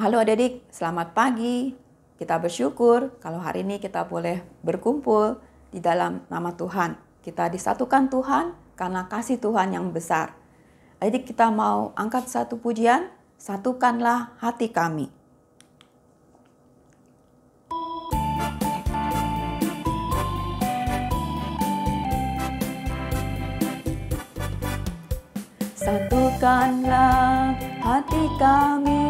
Halo adik-adik, selamat pagi. Kita bersyukur kalau hari ini kita boleh berkumpul di dalam nama Tuhan. Kita disatukan Tuhan karena kasih Tuhan yang besar. Adik, kita mau angkat satu pujian, satukanlah hati kami. Satukanlah hati kami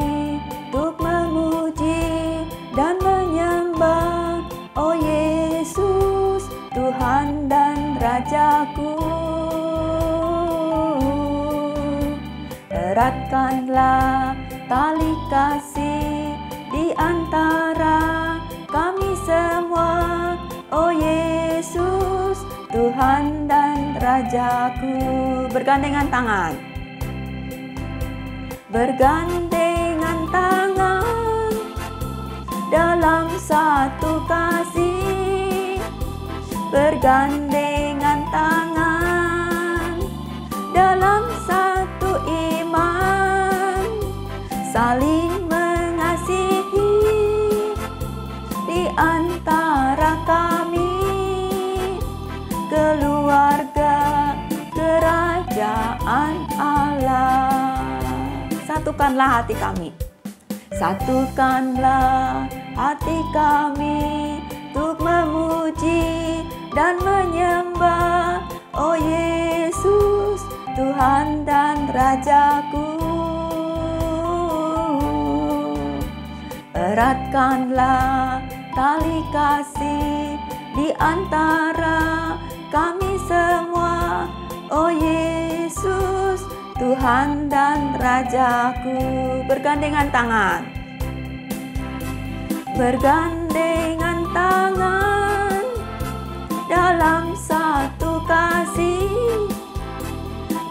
untuk memuji dan menyembah, oh Yesus, Tuhan dan Rajaku. Eratkanlah tali kasih di antara kami semua, oh Yesus, Tuhan dan Rajaku. Bergandengan tangan. Bergandengan tangan dalam satu kasih. Bergandengan tangan dalam satu iman. Saling mengasihi di antara kami, keluarga kerajaan Allah. Satukanlah hati kami. Satukanlah hati kami untuk memuji dan menyembah, oh Yesus, Tuhan dan Rajaku. Eratkanlah tali kasih di antara kami semua, oh Yesus, Tuhan dan Rajaku. Bergandengan tangan. Bergandengan tangan dalam satu kasih.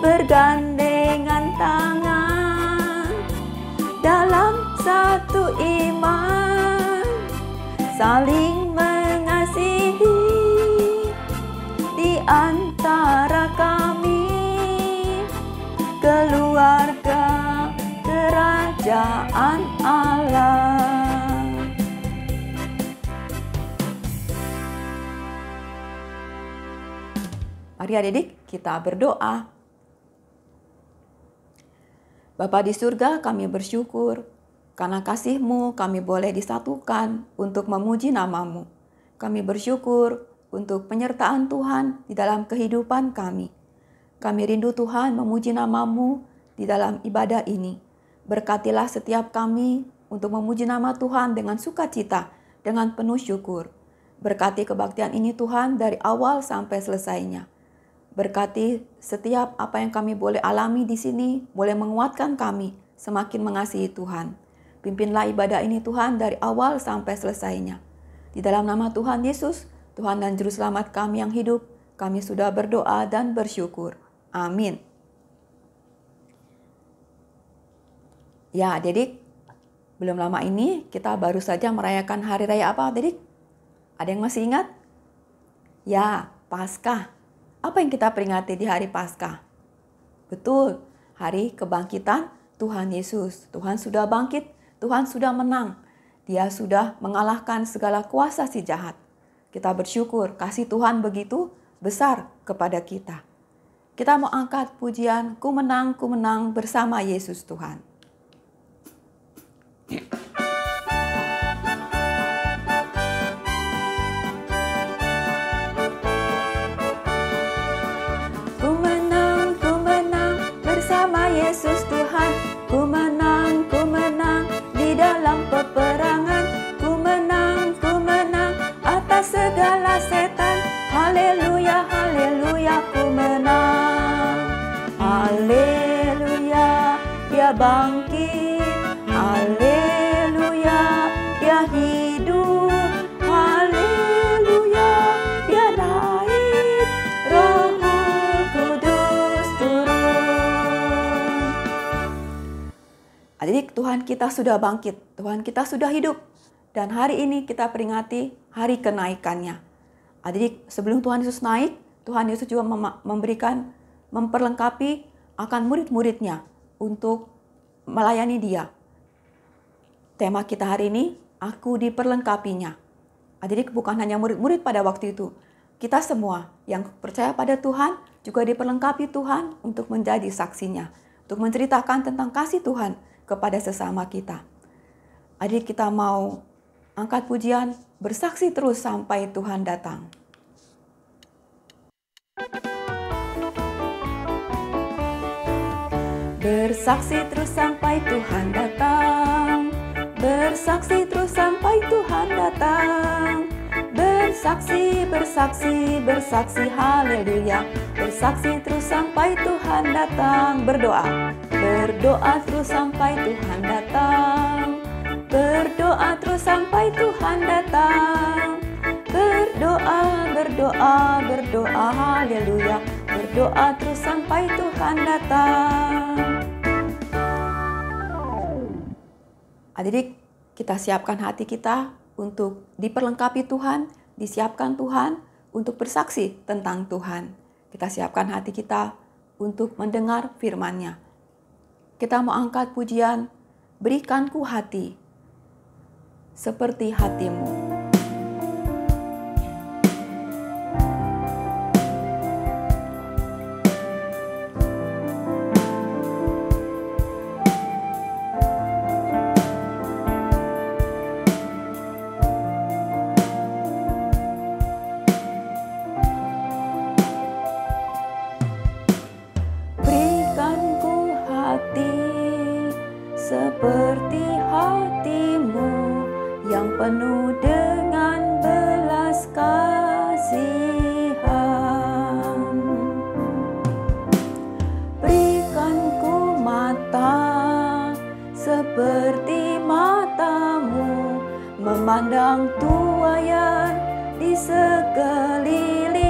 Bergandengan tangan dalam satu iman. Saling mengasihi di antara kami, keluarga kerajaan Allah. Mari adik-adik kita berdoa. Bapa di surga, kami bersyukur karena kasih-Mu kami boleh disatukan untuk memuji nama-Mu. Kami bersyukur untuk penyertaan Tuhan di dalam kehidupan kami. Kami rindu Tuhan memuji nama-Mu di dalam ibadah ini. Berkatilah setiap kami untuk memuji nama Tuhan dengan sukacita, dengan penuh syukur. Berkati kebaktian ini Tuhan dari awal sampai selesainya. Berkati setiap apa yang kami boleh alami di sini, boleh menguatkan kami semakin mengasihi Tuhan. Pimpinlah ibadah ini Tuhan dari awal sampai selesainya. Di dalam nama Tuhan Yesus, Tuhan dan Juru Selamat kami yang hidup, kami sudah berdoa dan bersyukur. Amin. Ya, adik-adik, belum lama ini kita baru saja merayakan hari raya apa, adik-adik? Ada yang masih ingat? Ya, Paskah. Apa yang kita peringati di hari Paskah? Betul, hari kebangkitan Tuhan Yesus. Tuhan sudah bangkit, Tuhan sudah menang. Dia sudah mengalahkan segala kuasa si jahat. Kita bersyukur kasih Tuhan begitu besar kepada kita. Kita mau angkat pujian, ku menang bersama Yesus Tuhan. Ku menang bersama Yesus Tuhan. Ku menang di dalam peperangan. Ku menang atas segala setan. Haleluya, haleluya, ku menang. Haleluya, dia bangkit. Haleluya, dia hidup. Haleluya, dia naik. Roh Kudus turun. Adik, Tuhan kita sudah bangkit. Tuhan kita sudah hidup. Dan hari ini kita peringati hari kenaikannya. Adik, sebelum Tuhan Yesus naik, Tuhan Yesus juga memperlengkapi akan murid-muridnya untuk melayani Dia. tema kita hari ini, aku diperlengkapinya. Adik-adik, bukan hanya murid-murid pada waktu itu, kita semua yang percaya pada Tuhan juga diperlengkapi Tuhan untuk menjadi saksinya, untuk menceritakan tentang kasih Tuhan kepada sesama kita. Adik, kita mau angkat pujian, bersaksi terus sampai Tuhan datang. Bersaksi terus sampai Tuhan datang. Bersaksi terus sampai Tuhan datang. Bersaksi, bersaksi, bersaksi, haleluya. Bersaksi terus sampai Tuhan datang. Berdoa, berdoa terus sampai Tuhan datang. Berdoa terus sampai Tuhan datang. Berdoa, berdoa, berdoa, haleluya. Berdoa terus sampai Tuhan datang. Adik-adik, kita siapkan hati kita untuk diperlengkapi Tuhan, disiapkan Tuhan untuk bersaksi tentang Tuhan. Kita siapkan hati kita untuk mendengar firman-Nya. Kita mau angkat pujian, berikanku hati seperti hatimu. Seperti hatimu yang penuh dengan belas kasihan. Berikanku mata seperti matamu, memandang tuaian di sekelilingku.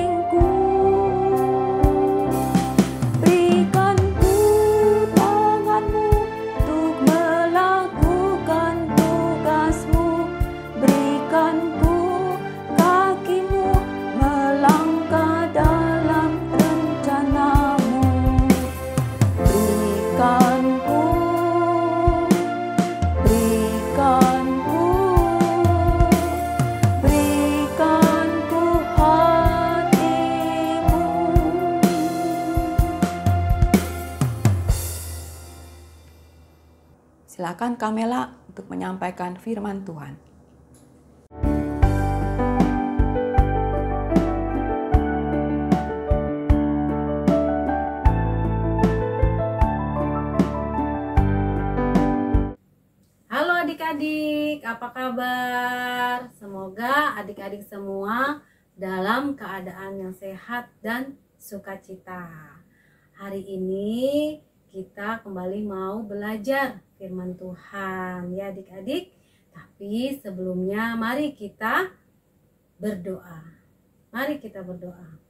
Silakan Kamela untuk menyampaikan firman Tuhan. Halo adik-adik, apa kabar? Semoga adik-adik semua dalam keadaan yang sehat dan sukacita. Hari ini kita kembali mau belajar firman Tuhan ya adik-adik. Tapi sebelumnya mari kita berdoa. Mari kita berdoa.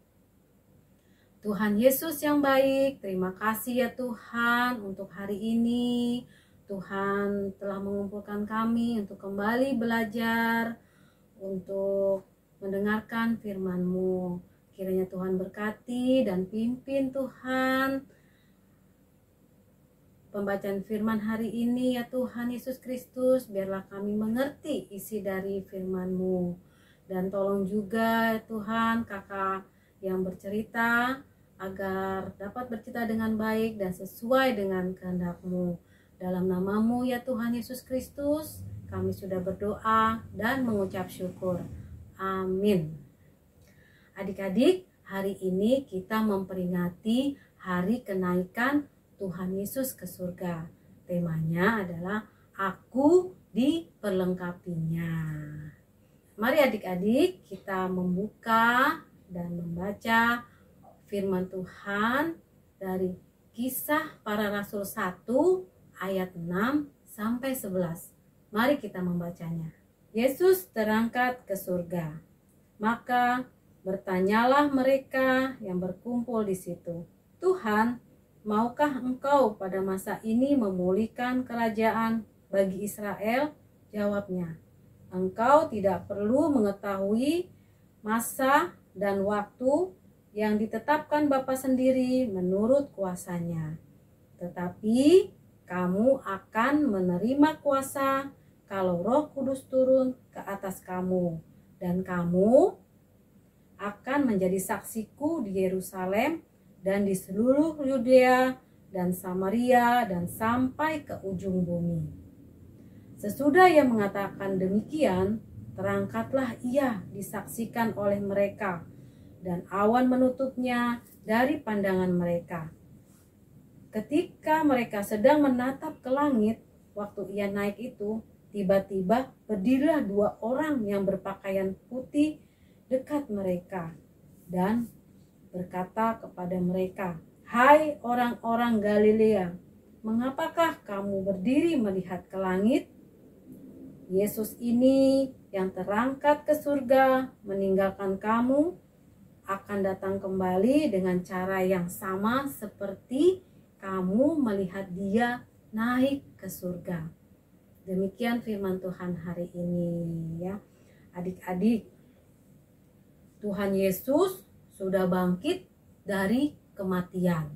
Tuhan Yesus yang baik, terima kasih ya Tuhan untuk hari ini. Tuhan telah mengumpulkan kami untuk kembali belajar, untuk mendengarkan firman-Mu. Kiranya Tuhan berkati dan pimpin Tuhan pembacaan firman hari ini ya Tuhan Yesus Kristus, biarlah kami mengerti isi dari firman-Mu. Dan tolong juga Tuhan kakak yang bercerita agar dapat bercerita dengan baik dan sesuai dengan kehendak-Mu. Dalam nama-Mu ya Tuhan Yesus Kristus, kami sudah berdoa dan mengucap syukur. Amin. Adik-adik, hari ini kita memperingati hari kenaikan Tuhan Yesus ke surga. Temanya adalah aku diperlengkapinya. Mari adik-adik kita membuka dan membaca firman Tuhan dari Kisah Para Rasul 1 ayat 6 sampai 11. Mari kita membacanya. Yesus terangkat ke surga. Maka bertanyalah mereka yang berkumpul di situ, Tuhan, maukah Engkau pada masa ini memulihkan kerajaan bagi Israel? Jawabnya, Engkau tidak perlu mengetahui masa dan waktu yang ditetapkan Bapa sendiri menurut kuasanya. Tetapi kamu akan menerima kuasa kalau Roh Kudus turun ke atas kamu, dan kamu akan menjadi saksiku di Yerusalem dan di seluruh Yudea dan Samaria dan sampai ke ujung bumi." Sesudah ia mengatakan demikian, terangkatlah ia disaksikan oleh mereka, dan awan menutupnya dari pandangan mereka. Ketika mereka sedang menatap ke langit, waktu ia naik itu, tiba-tiba berdirilah 2 orang yang berpakaian putih dekat mereka dan berkata kepada mereka, "Hai orang-orang Galilea, mengapakah kamu berdiri melihat ke langit? Yesus ini yang terangkat ke surga meninggalkan kamu akan datang kembali dengan cara yang sama seperti kamu melihat dia naik ke surga." Demikian firman Tuhan hari ini ya. Adik-adik, Tuhan Yesus sudah bangkit dari kematian.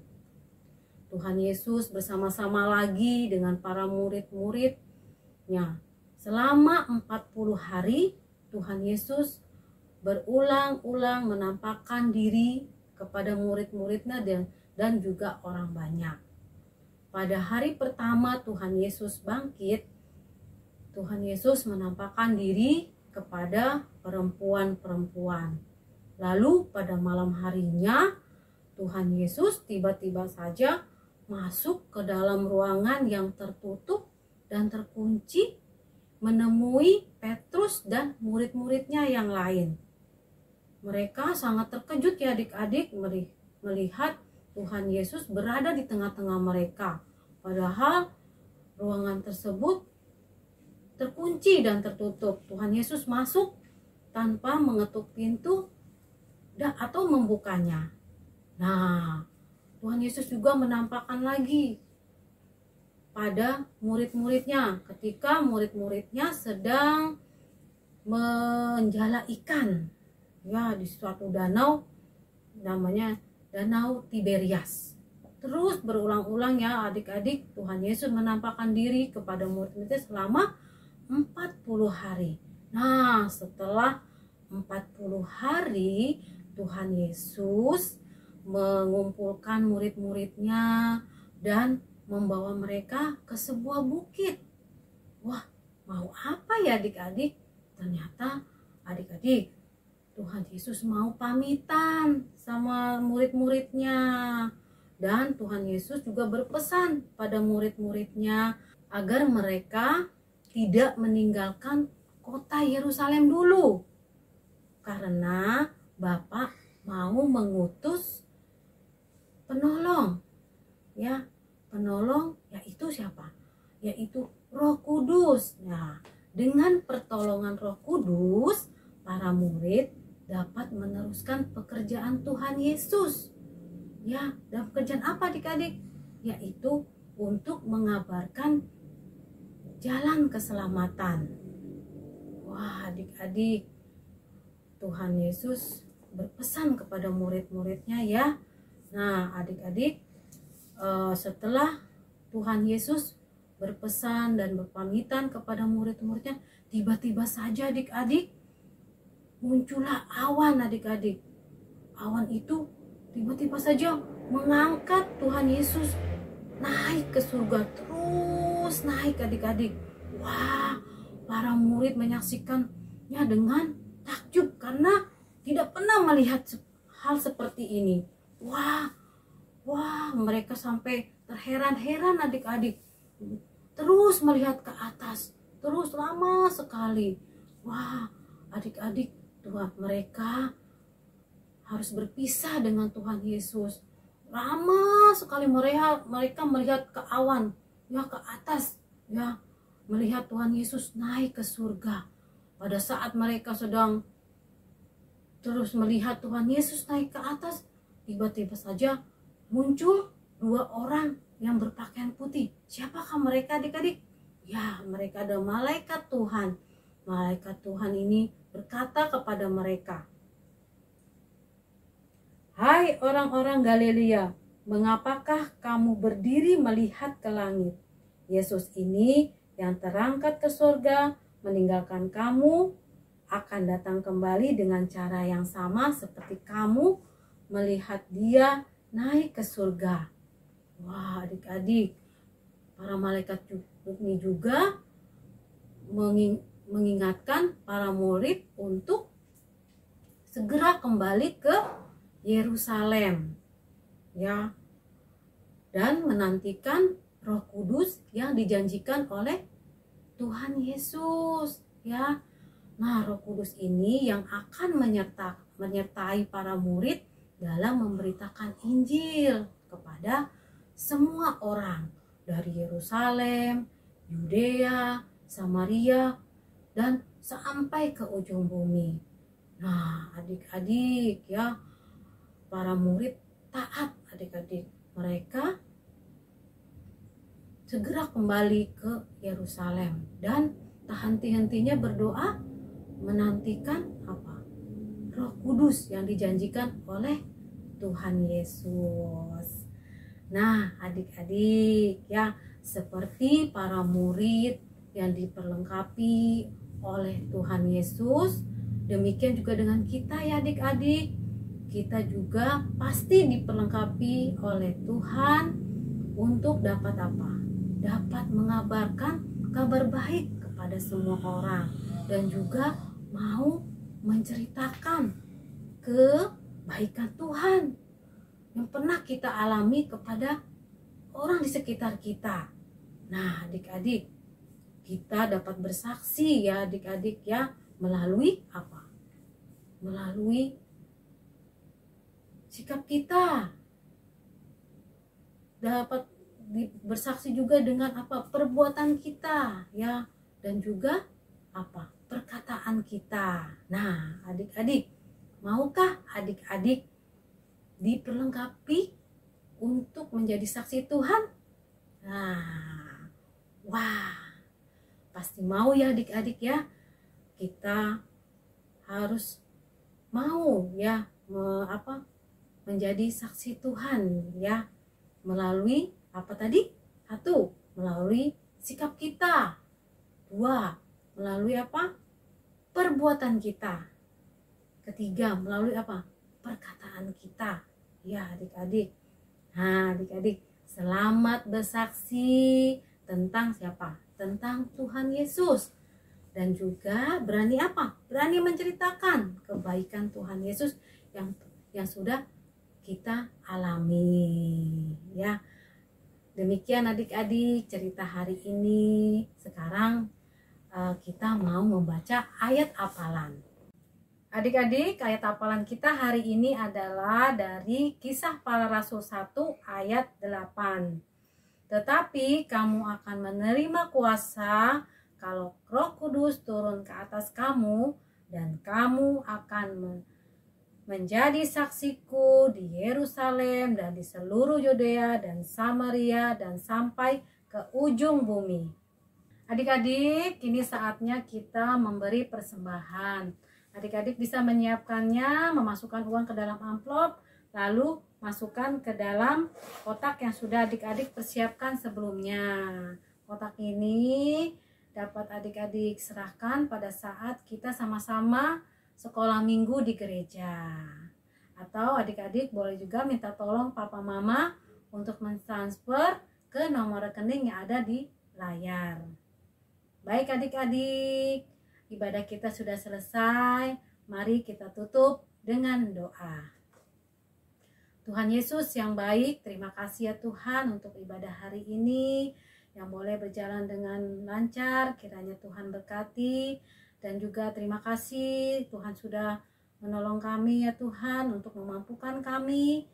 Tuhan Yesus bersama-sama lagi dengan para murid-muridnya. Selama 40 hari Tuhan Yesus berulang-ulang menampakkan diri kepada murid-muridnya dan juga orang banyak. Pada hari pertama Tuhan Yesus bangkit, Tuhan Yesus menampakkan diri kepada perempuan-perempuan. Lalu pada malam harinya Tuhan Yesus tiba-tiba saja masuk ke dalam ruangan yang tertutup dan terkunci, menemui Petrus dan murid-muridnya yang lain. Mereka sangat terkejut ya adik-adik melihat Tuhan Yesus berada di tengah-tengah mereka. Padahal ruangan tersebut terkunci dan tertutup. Tuhan Yesus masuk tanpa mengetuk pintu atau membukanya. Nah, Tuhan Yesus juga menampakkan lagi pada murid-muridnya ketika murid-muridnya sedang menjala ikan ya di suatu danau, namanya Danau Tiberias. Terus berulang-ulang ya adik-adik, Tuhan Yesus menampakkan diri kepada murid-muridnya selama 40 hari. Nah, setelah 40 hari Tuhan Yesus mengumpulkan murid-muridnya dan membawa mereka ke sebuah bukit. Wah, mau apa ya adik-adik? Ternyata adik-adik, Tuhan Yesus mau pamitan sama murid-muridnya. Dan Tuhan Yesus juga berpesan pada murid-muridnya agar mereka tidak meninggalkan kota Yerusalem dulu. Karena Bapa mau mengutus penolong. Ya, penolong yaitu siapa? Yaitu Roh Kudus. Nah, dengan pertolongan Roh Kudus, para murid dapat meneruskan pekerjaan Tuhan Yesus. Ya, dan pekerjaan apa adik-adik? Yaitu untuk mengabarkan jalan keselamatan. Wah, adik-adik, Tuhan Yesus berpesan kepada murid-muridnya ya. Nah, adik-adik, setelah Tuhan Yesus berpesan dan berpamitan kepada murid-muridnya, tiba-tiba saja adik-adik muncullah awan adik-adik. Awan itu tiba-tiba saja mengangkat Tuhan Yesus naik ke surga, terus naik adik-adik. Wah, para murid menyaksikannya dengan takjub karena tidak pernah melihat hal seperti ini. Wah, mereka sampai terheran-heran adik-adik. Terus melihat ke atas, terus lama sekali. Wah, adik-adik, Tuhan mereka harus berpisah dengan Tuhan Yesus. Lama sekali mereka melihat ke awan, ya ke atas, ya melihat Tuhan Yesus naik ke surga. Pada saat mereka sedang terus melihat Tuhan Yesus naik ke atas, tiba-tiba saja muncul 2 orang yang berpakaian putih. Siapakah mereka adik-adik? Ya, mereka adalah malaikat Tuhan. Malaikat Tuhan ini berkata kepada mereka, "Hai orang-orang Galilea, mengapakah kamu berdiri melihat ke langit? Yesus ini yang terangkat ke surga meninggalkan kamu akan datang kembali dengan cara yang sama seperti kamu melihat dia naik ke surga. Wah, adik-adik, para malaikat ini juga mengingatkan para murid untuk segera kembali ke Yerusalem, ya, dan menantikan Roh Kudus yang dijanjikan oleh Tuhan Yesus, ya. Nah, Roh Kudus ini yang akan menyertai para murid dalam memberitakan Injil kepada semua orang dari Yerusalem, Yudea, Samaria, dan sampai ke ujung bumi. Nah, adik-adik, ya, para murid taat, adik-adik. Mereka segera kembali ke Yerusalem dan tak henti-hentinya berdoa menantikan apa? Roh Kudus yang dijanjikan oleh Tuhan Yesus. Nah, adik-adik, ya, seperti para murid yang diperlengkapi oleh Tuhan Yesus, demikian juga dengan kita, ya adik-adik. Kita juga pasti diperlengkapi oleh Tuhan untuk dapat apa? Dapat mengabarkan kabar baik kepada semua orang dan juga mau menceritakan kebaikan Tuhan yang pernah kita alami kepada orang di sekitar kita. Nah, adik-adik, kita dapat bersaksi, ya adik-adik, ya, melalui apa? Melalui sikap kita. Dapat bersaksi juga dengan apa? Perbuatan kita, ya, dan juga apa? Perkataan kita. Nah, adik-adik, maukah adik-adik diperlengkapi untuk menjadi saksi Tuhan? Nah, wah, pasti mau, ya adik-adik, ya. Kita harus mau, ya, menjadi saksi Tuhan, ya, melalui apa tadi? 1, melalui sikap kita. 2, melalui apa? Perbuatan kita. 3, melalui apa? Perkataan kita. Ya, adik-adik. Nah, adik-adik, selamat bersaksi tentang siapa? Tentang Tuhan Yesus. Dan juga berani apa? Berani menceritakan kebaikan Tuhan Yesus yang sudah kita alami, ya. Demikian adik-adik cerita hari ini. Sekarang kita mau membaca ayat hafalan. Adik-adik, ayat hafalan kita hari ini adalah dari Kisah Para Rasul 1 ayat 8. Tetapi kamu akan menerima kuasa kalau Roh Kudus turun ke atas kamu, dan kamu akan menjadi saksiku di Yerusalem dan di seluruh Yudea dan Samaria dan sampai ke ujung bumi. Adik-adik, kini saatnya kita memberi persembahan. Adik-adik bisa menyiapkannya, memasukkan uang ke dalam amplop, lalu masukkan ke dalam kotak yang sudah adik-adik persiapkan sebelumnya. Kotak ini dapat adik-adik serahkan pada saat kita sama-sama sekolah minggu di gereja. Atau adik-adik boleh juga minta tolong papa mama untuk mentransfer ke nomor rekening yang ada di layar. Baik adik-adik, ibadah kita sudah selesai. Mari kita tutup dengan doa. Tuhan Yesus yang baik, terima kasih ya Tuhan untuk ibadah hari ini yang boleh berjalan dengan lancar. Kiranya Tuhan berkati, dan juga terima kasih Tuhan sudah menolong kami ya Tuhan untuk memampukan kami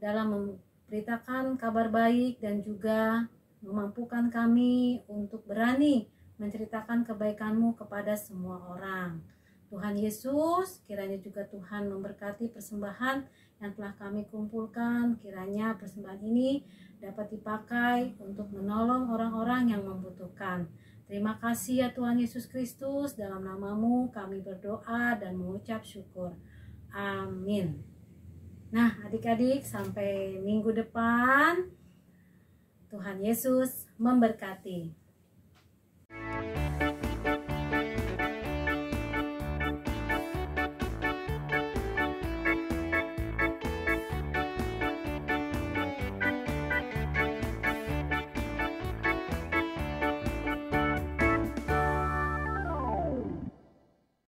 dalam memberitakan kabar baik, dan juga memampukan kami untuk berani menceritakan kebaikan-Mu kepada semua orang. Tuhan Yesus, kiranya juga Tuhan memberkati persembahan yang telah kami kumpulkan. Kiranya persembahan ini dapat dipakai untuk menolong orang-orang yang membutuhkan. Terima kasih ya Tuhan Yesus Kristus, dalam nama-Mu kami berdoa dan mengucap syukur. Amin. Nah adik-adik, sampai minggu depan. Tuhan Yesus memberkati.